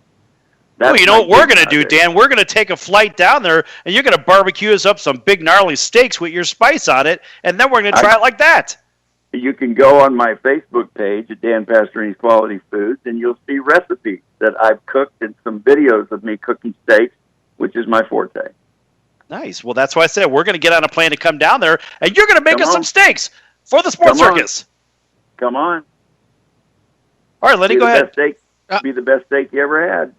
Well, you know what we're going to do, Dan? We're going to take a flight down there, and you're going to barbecue us up some big gnarly steaks with your spice on it, and then we're going to try it like that. You can go on my Facebook page at Dan Pastorini's Quality Foods, and you'll see recipes that I've cooked and some videos of me cooking steaks, which is my forte. Nice. Well, that's why I said we're going to get on a plane to come down there, and you're going to make us some steaks for the Sports Circus. Come on. All right, Lenny, go ahead. Be the best steak you ever had.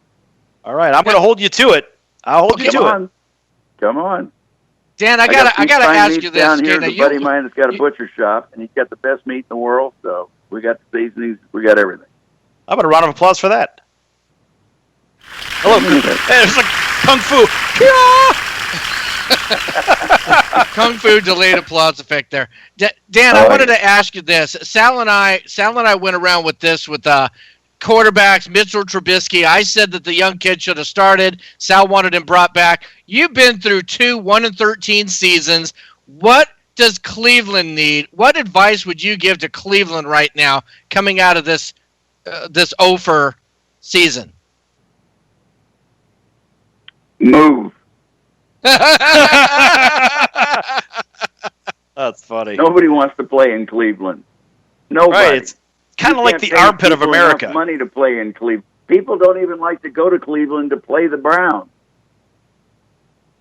All right, I'm going to hold you to it. I'll hold you to it. Come on. Dan, I gotta ask you this. Down here, a buddy of mine that's got a butcher shop, and he's got the best meat in the world. So we got the seasonings, we got everything. How about a round of applause for that? Hello, it's like kung fu. Kung fu delayed applause effect there. Dan, I wanted to ask you this. Sal and I went around with this with quarterbacks, Mitchell Trubisky. I said that the young kid should have started. Sal wanted him brought back. You've been through 2 1-13 seasons. What does Cleveland need? What advice would you give to Cleveland right now coming out of this over season? Move. That's funny. Nobody wants to play in Cleveland. Nobody. Right, it's kind of like the armpit of America. Money to play in Cleveland. People don't even like to go to Cleveland to play the Browns.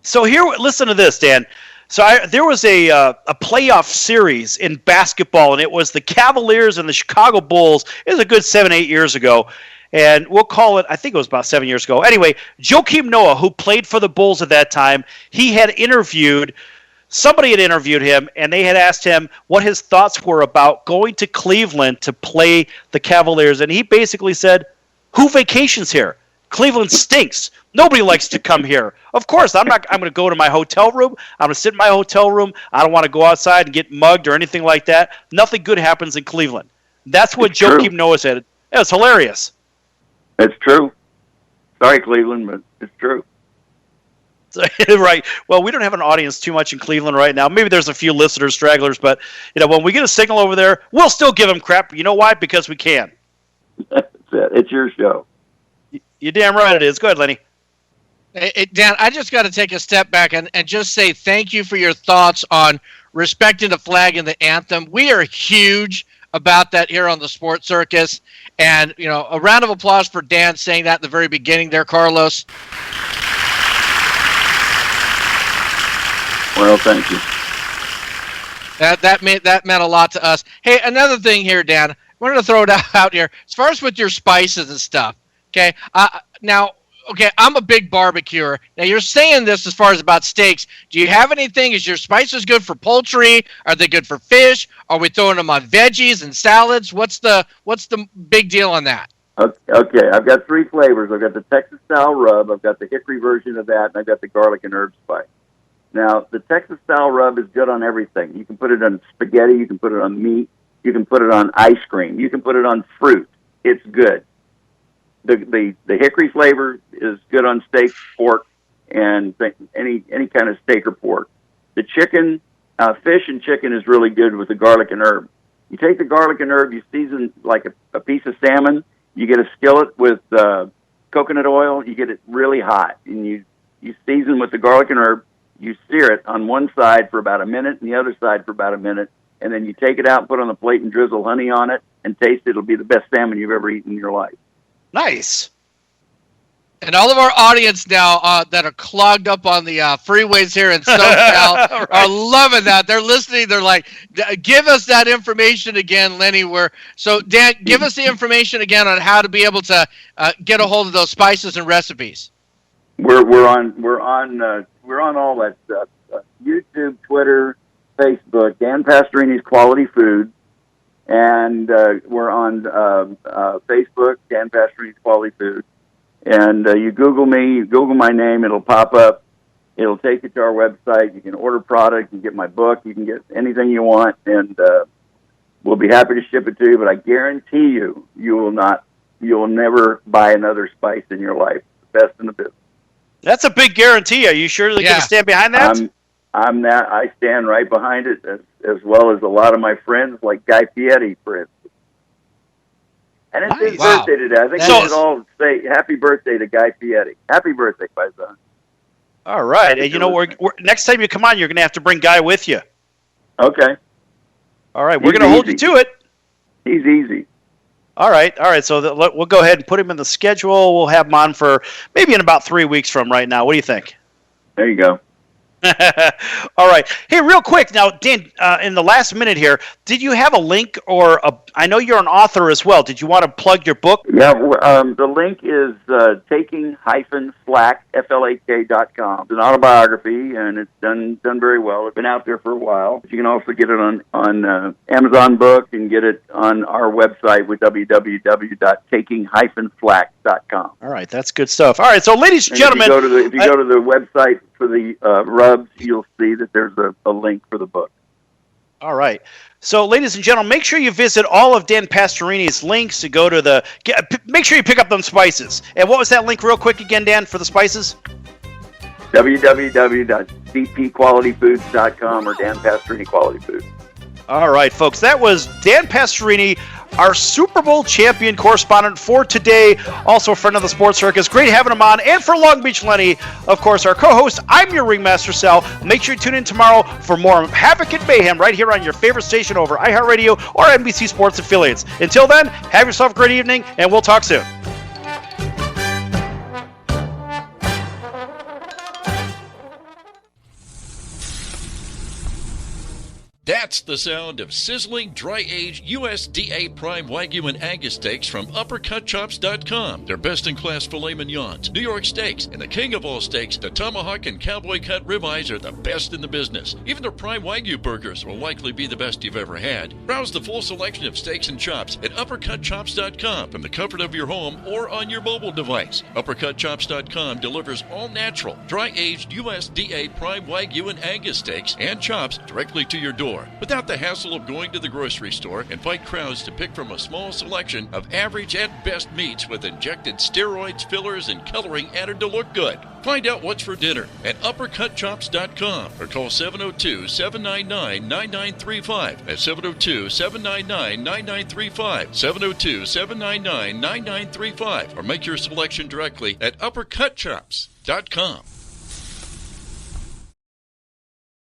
So here, listen to this, Dan. So there was a playoff series in basketball, and it was the Cavaliers and the Chicago Bulls. It was a good 7-8 years ago, and we'll call it, I think it was about 7 years ago. Anyway, Joakim Noah, who played for the Bulls at that time, somebody had interviewed him, and they had asked him what his thoughts were about going to Cleveland to play the Cavaliers, and he basically said, who vacations here? Cleveland stinks. Nobody likes to come here. Of course, I'm going to go to my hotel room. I'm going to sit in my hotel room. I don't want to go outside and get mugged or anything like that. Nothing good happens in Cleveland. That's what Joakim Noah said. It was hilarious. It's true. Sorry, Cleveland, but it's true. Right. Well, we don't have an audience too much in Cleveland right now. Maybe there's a few listeners, stragglers, but when we get a signal over there, we'll still give them crap. You know why? Because we can. That's it. It's your show. You're damn right it is. Go ahead, Lenny. Dan, I just got to take a step back and just say thank you for your thoughts on respecting the flag and the anthem. We are huge about that here on the Sports Circus. And, a round of applause for Dan saying that at the very beginning there, Carlos. Well, thank you. That meant a lot to us. Hey, another thing here, Dan. I wanted to throw it out here. As far as with your spices and stuff, okay? Now, okay, I'm a big barbecuer. Now, you're saying this as far as about steaks. Do you have anything? Is your spices good for poultry? Are they good for fish? Are we throwing them on veggies and salads? What's the big deal on that? Okay, I've got 3 flavors. I've got the Texas style rub, I've got the hickory version of that, and I've got the garlic and herb spice. Now, the Texas style rub is good on everything. You can put it on spaghetti, you can put it on meat, you can put it on ice cream, you can put it on fruit. It's good. The hickory flavor is good on steak, pork, and any kind of steak or pork. The chicken, fish and chicken is really good with the garlic and herb. You take the garlic and herb, you season like a piece of salmon, you get a skillet with coconut oil, you get it really hot, and you season with the garlic and herb, you sear it on one side for about a minute and the other side for about a minute, and then you take it out and put it on the plate and drizzle honey on it and taste it. It'll be the best salmon you've ever eaten in your life. Nice. And all of our audience now that are clogged up on the freeways here in SoCal are loving that. They're listening. They're like, give us that information again, Lenny. So, Dan, give us the information again on how to be able to get a hold of those spices and recipes. We're on all that stuff. YouTube, Twitter, Facebook, Dan Pastorini's Quality Food, and we're on Facebook, Dan Pastorini's Quality Food. And you Google me, you Google my name, it'll pop up. It'll take you to our website. You can order product, you can get my book, you can get anything you want, and we'll be happy to ship it to you. But I guarantee you, you will never buy another spice in your life. The best in the business. That's a big guarantee. Are you sure they can stand behind that? I stand right behind it, as well as a lot of my friends, like Guy Fieri, for instance. And it's his birthday today. I think we should all say happy birthday to Guy Fieri. Happy birthday, Paisan. All right. And you know, we're next time you come on, you're going to have to bring Guy with you. Okay. All right. We're going to hold you to it. He's easy. All right. So we'll go ahead and put him in the schedule. We'll have him on for maybe in about 3 weeks from right now. What do you think? There you go. All right. Hey, real quick now, Dan, in the last minute here, did you have a link I know you're an author as well. Did you want to plug your book? Yeah, the link is taking-flak.com. It's an autobiography, and it's done very well. It's been out there for a while. You can also get it on Amazon Book and get it on our website with www.taking-flak.com. All right, that's good stuff. All right, so ladies and gentlemen, if you go to the website for the rubs, you'll see that there's a link for the book. All right. So, ladies and gentlemen, make sure you visit all of Dan Pastorini's links to go to make sure you pick up them spices. And what was that link real quick again, Dan, for the spices? www.dpqualityfoods.com or Dan Pastorini Quality Foods. All right, folks. That was Dan Pastorini, our Super Bowl champion correspondent for today, also a friend of the Sports Circus. Great having him on. And for Long Beach Lenny, of course, our co-host, I'm your Ringmaster Sal. Make sure you tune in tomorrow for more Havoc and Mayhem right here on your favorite station over iHeartRadio or NBC Sports affiliates. Until then, have yourself a great evening, and we'll talk soon. That's the sound of sizzling, dry-aged USDA Prime Wagyu and Angus steaks from UppercutChops.com. Their best-in-class filet mignons, New York steaks, and the king of all steaks, the tomahawk and cowboy cut ribeyes are the best in the business. Even their Prime Wagyu burgers will likely be the best you've ever had. Browse the full selection of steaks and chops at UppercutChops.com from the comfort of your home or on your mobile device. UppercutChops.com delivers all-natural, dry-aged USDA Prime Wagyu and Angus steaks and chops directly to your door, without the hassle of going to the grocery store and fight crowds to pick from a small selection of average at best meats with injected steroids, fillers, and coloring added to look good. Find out what's for dinner at UppercutChops.com or call 702-799-9935. That's 702-799-9935. 702-799-9935. Or make your selection directly at UppercutChops.com.